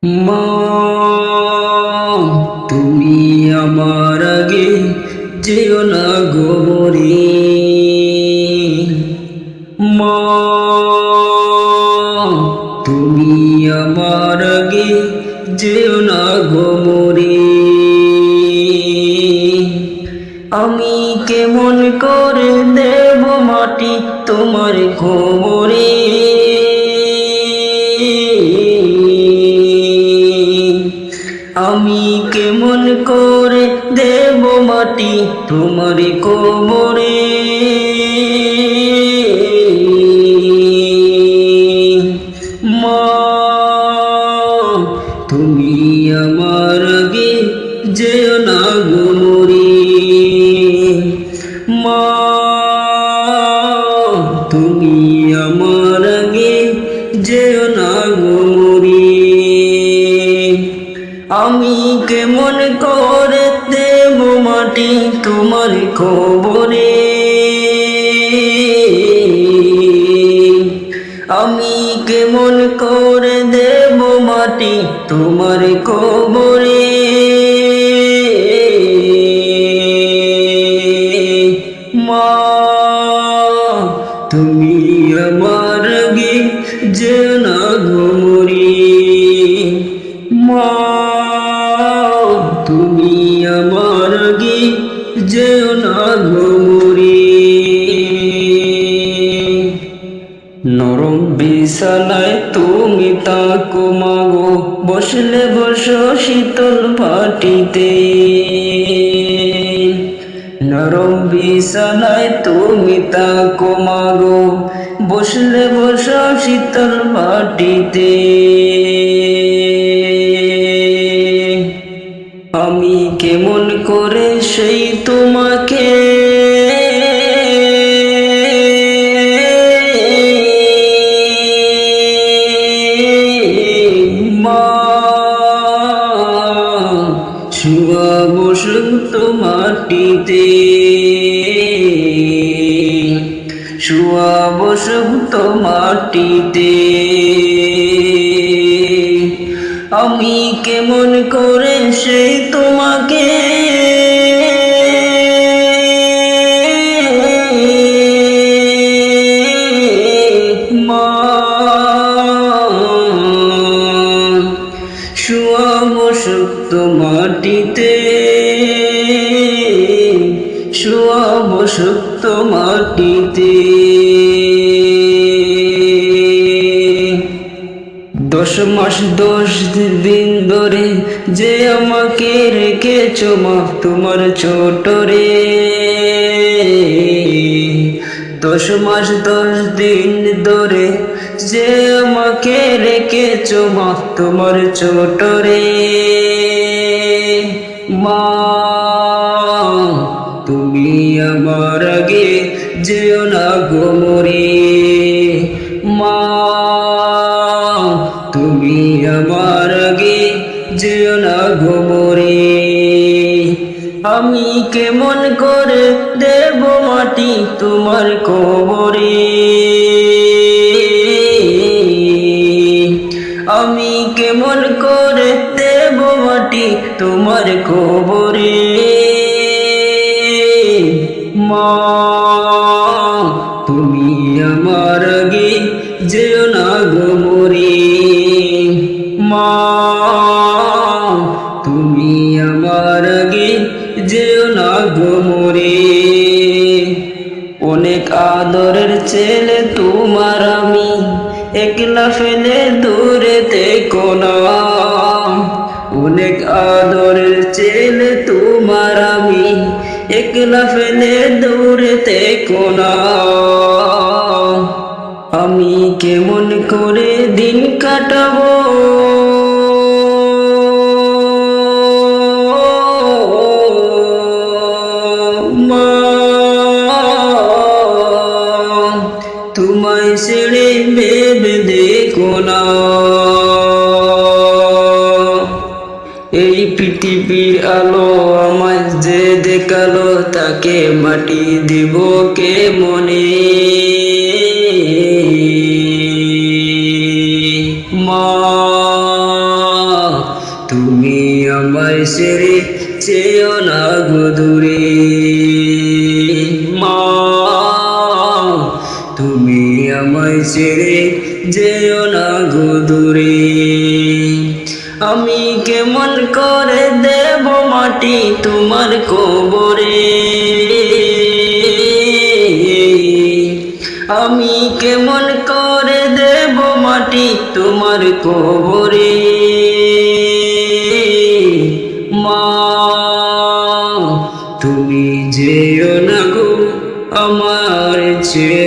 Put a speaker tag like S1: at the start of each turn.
S1: মা, তুমি আমার আগে যেও না গো মরে। মা, তুমি আমার আগে যেও না গো মরে। আমি কেমন করে দেব মাটি তোমার কোমরে। আমি কেমন করে দেব মাটি তোমার কোমরে। মা, তুমি আমার আগে যেও না গো মরে। মা, তুমি আমার আগে যেও না গো মরে। আমি কেমন করে দেব মাটি তোমার কবরে। আমি কেমন করে দেব মাটি তোমার কবরে। মা, তুমি আমার আগে যেও না গো মরে। মা, তুমি আমার আগে যেও না গো মরে। নরম বিছানায় তুমি তাকো মাগো, বসলে বসো শীতল মাটিতে। নরম বিছানায় তুমি তাকো মাগো, বসলে বসো শীতল মাটিতে। আমি কেমন করে সেই তোমাকে মা, শুয়াবো সুক্ত মাটিতে। শুয়াবো সুক্ত মাটিতে। আমি কেমন করে সেই তোমাকে মা, শুয়াবো সুক্ত মাটিতে। শুয়াবো সুক্ত মাটিতে। 10 মাস 10 দিন ধরে যে আমাকে রেখেছো মা তোমার ছোটরে। 10 মাস 10 দিন ধরে যে আমাকে রেখেছো মা তোমার ছোটরে। মা, তুমি আমার আগে যেও না গো মরে। মা, তুমি আমার আগে যেও না গো মরে। আমি কেমন করে দেব মাটি তোমার কবরে। আমি কেমন করে দেব মাটি তোমার কবরে। মা, তুমি আমার আগে যেও না গো মরে। মা, তুমি আমার আগে যেও না গো মরে। অনেক আদরের ছেলে তোমার আমি, একলা ফেলে দূরে থেকো না। অনেক আদরের ছেলে তোমার আমি, একলা ফেলে দূরে থেকো না। আমি কেমন করে দিন কাটাবো মা, তোমায় ছেড়ে ভেবে দেখো না। এই পৃথিবীর আলো আমায় যে দেখালো, তাকে মাটি দিব কে মনে। মা, তুমি আমায় ছেড়ে চেয়েও না গো দূরে। মা তুমি আমায় ছেড়ে যেও না গো দূরে। আমি কেমন করে দেব মাটি তোমার কবরে, আমি কেমন করে দেব মাটি তোমার কবরে। মা তুমি যেও না গো আমার ছেড়ে